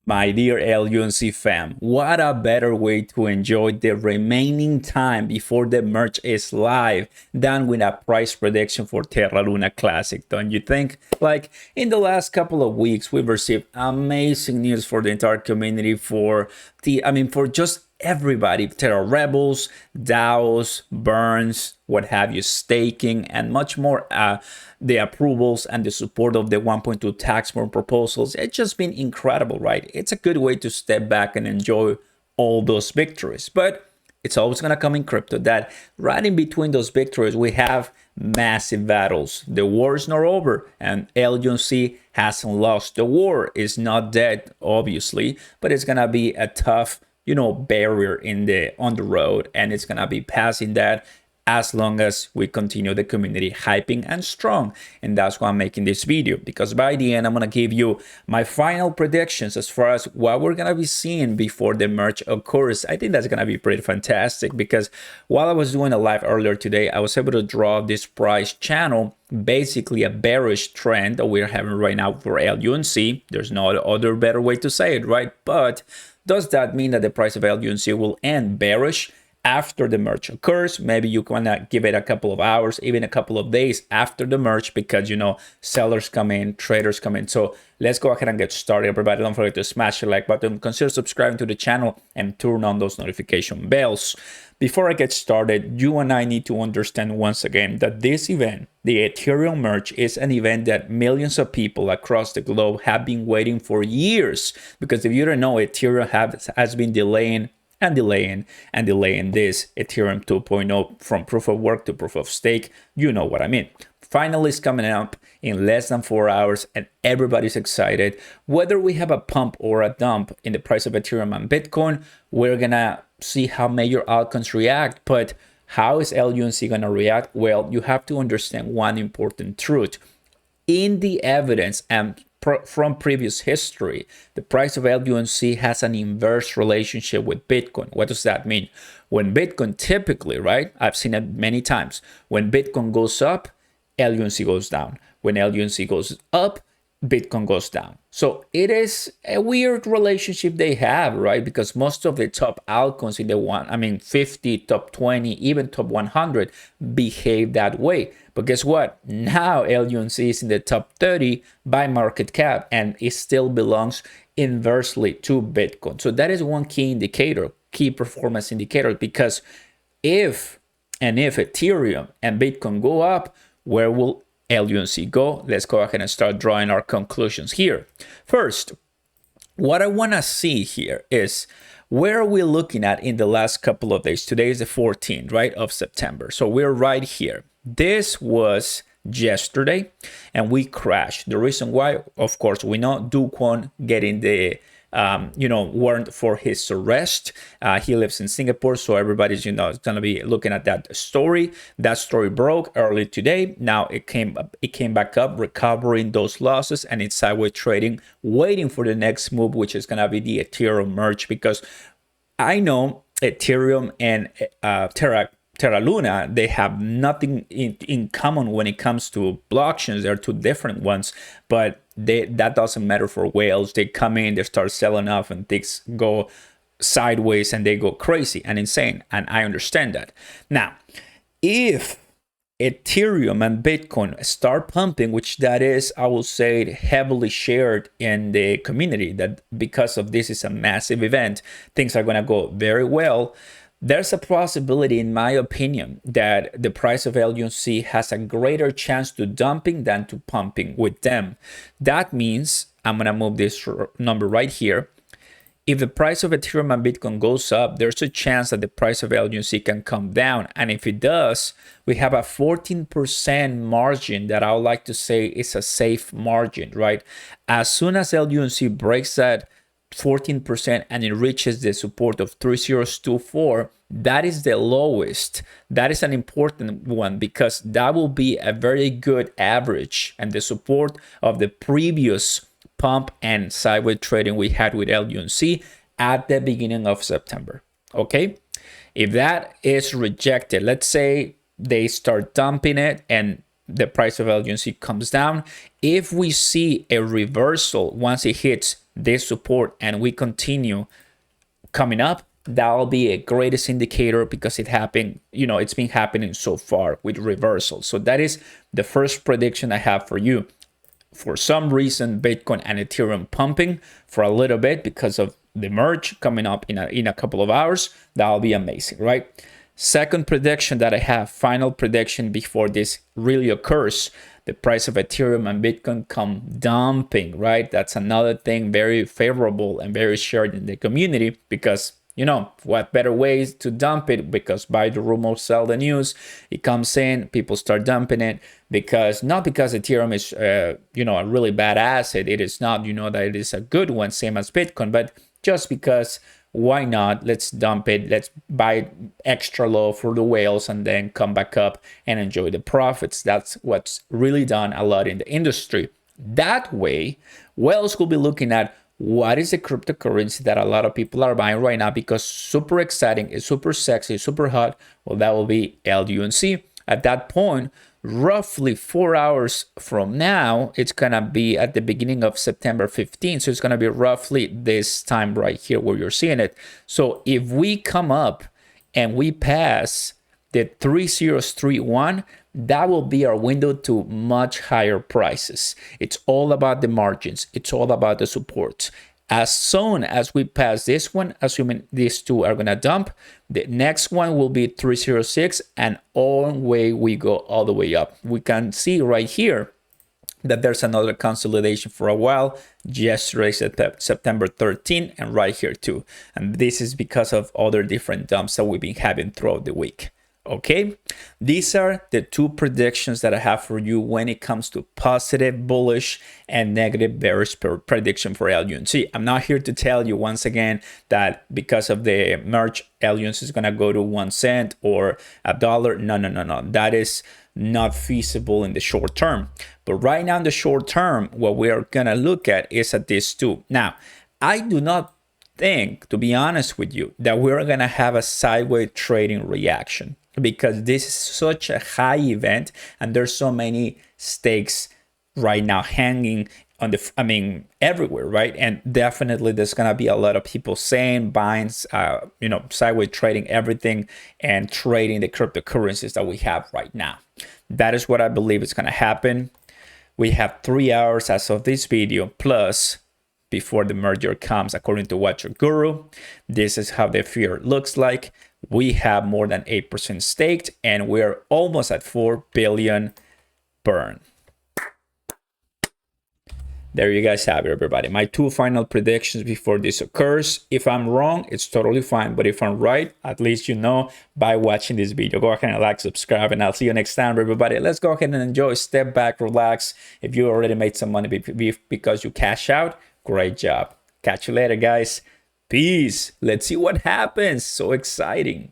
My dear LUNC fam, what a better way to enjoy the remaining time before the merge is live than with a price prediction for Terra Luna Classic, don't you think? Like, in the last couple of weeks, we've received amazing news for the entire community, for just everybody. Terra Rebels, DAOs, burns, what have you, staking, and much more. The approvals and the support of the 1.2 tax form proposals, it's just been incredible, right? It's a good way to step back and enjoy all those victories. But it's always going to come in crypto that right in between those victories, we have massive battles. The war is not over, and LUNC hasn't lost. The war is not dead, obviously, but it's going to be a tough barrier on the road, and it's gonna be passing that as long as we continue the community hyping and strong. And that's why I'm making this video, because by the end I'm gonna give you my final predictions as far as what we're gonna be seeing before the merge occurs. I think that's gonna be pretty fantastic, because while I was doing a live earlier today, I was able to draw this price channel, basically a bearish trend that we're having right now for LUNC. There's no other better way to say it, right? But does that mean that the price of LUNC will end bearish after the merge occurs? Maybe you wanna give it a couple of hours, even a couple of days after the merge, because sellers come in, traders come in. So let's go ahead and get started, everybody. Don't forget to smash the like button, consider subscribing to the channel, and turn on those notification bells. Before I get started, you and I need to understand once again that this event, the Ethereum merge, is an event that millions of people across the globe have been waiting for years. Because if you don't know, Ethereum has been delaying and delaying and delaying this Ethereum 2.0 from proof of work to proof of stake. You know what I mean. Finally, it's coming up in less than 4 hours, and everybody's excited. Whether we have a pump or a dump in the price of Ethereum and Bitcoin, we're gonna see how major altcoins react. But how is LUNC gonna react? Well, you have to understand one important truth. In the evidence and from previous history, the price of LUNC has an inverse relationship with Bitcoin. What does that mean? When Bitcoin typically, right? I've seen it many times. When Bitcoin goes up, LUNC goes down. When LUNC goes up, Bitcoin goes down. So it is a weird relationship they have, right? Because most of the top altcoins in the 50, top 20, even top 100 behave that way. But guess what? Now LUNC is in the top 30 by market cap, and it still belongs inversely to Bitcoin. So that is one key indicator, key performance indicator, because if Ethereum and Bitcoin go up, where will LUNC go? Let's go ahead and start drawing our conclusions here. First, what I want to see here is, where are we looking at in the last couple of days? Today is the 14th, right, of September. So we're right here. This was yesterday, and we crashed. The reason why, of course, we know dogecoin getting the warrant for his arrest. He lives in Singapore, so everybody's gonna be looking at that story. That story broke early today. Now it came back up, recovering those losses, and it's sideways trading, waiting for the next move, which is gonna be the Ethereum merge. Because I know Ethereum and Terra Luna, they have nothing in common when it comes to blockchains. They're two different ones, but that doesn't matter for whales. They come in, they start selling off, and things go sideways, and they go crazy and insane. And I understand that. Now, if Ethereum and Bitcoin start pumping, which that is, I will say, heavily shared in the community, that because of this is a massive event, things are going to go very well. There's a possibility, in my opinion, that the price of LUNC has a greater chance to dumping than to pumping with them. That means, I'm going to move this number right here. If the price of Ethereum and Bitcoin goes up, there's a chance that the price of LUNC can come down. And if it does, we have a 14% margin that I would like to say is a safe margin, right? As soon as LUNC breaks that 14% and it reaches the support of 3024, that is the lowest. That is an important one, because that will be a very good average and the support of the previous pump and sideways trading we had with LUNC at the beginning of September. Okay, if that is rejected, let's say they start dumping it and the price of LUNC comes down. If we see a reversal once it hits this support and we continue coming up, that'll be a greatest indicator because it happened, it's been happening so far with reversals. So that is the first prediction I have for you. For some reason, Bitcoin and Ethereum pumping for a little bit because of the merge coming up in a couple of hours. That'll be amazing, right? Second prediction that I have, final prediction before this really occurs, the price of Ethereum and Bitcoin come dumping, right? That's another thing very favorable and very shared in the community because, what better ways to dump it? Because buy the rumor, sell the news. It comes in, people start dumping it not because Ethereum is, a really bad asset. It is not, that it is a good one, same as Bitcoin, but just because why not? Let's dump it. Let's buy it extra low for the whales and then come back up and enjoy the profits. That's what's really done a lot in the industry. That way, whales will be looking at what is the cryptocurrency that a lot of people are buying right now because super exciting, it's super sexy, super hot. Well, that will be LUNC. At that point, roughly 4 hours from now, it's going to be at the beginning of September 15th. So it's going to be roughly this time right here where you're seeing it. So if we come up and we pass the 3031, that will be our window to much higher prices. It's all about the margins. It's all about the supports. As soon as we pass this one, assuming these two are going to dump, the next one will be 306 and away we go all the way up. We can see right here that there's another consolidation for a while. Yesterday, September 13, and right here too. And this is because of other different dumps that we've been having throughout the week. Okay, these are the two predictions that I have for you when it comes to positive, bullish, and negative bearish prediction for LUNC. I'm not here to tell you once again that because of the merge, LUNC is going to go to 1 cent or $1. No. That is not feasible in the short term. But right now in the short term, what we are going to look at is at these two. Now, I do not think, to be honest with you, that we're going to have a sideways trading reaction, because this is such a high event and there's so many stakes right now hanging on everywhere, right? And definitely there's gonna be a lot of people saying, buying, sideways trading everything and trading the cryptocurrencies that we have right now. That is what I believe is gonna happen. We have 3 hours as of this video plus before the merger comes, according to Watch Your Guru. This is how the fear looks like. We have more than 8% staked and we're almost at 4 billion burn. There you guys have it, everybody. My two final predictions before this occurs. If I'm wrong, it's totally fine. But if I'm right, at least you know by watching this video. Go ahead and like, subscribe, and I'll see you next time, everybody. Let's go ahead and enjoy. Step back, relax. If you already made some money because you cash out, great job. Catch you later, guys. Peace. Let's see what happens. So exciting.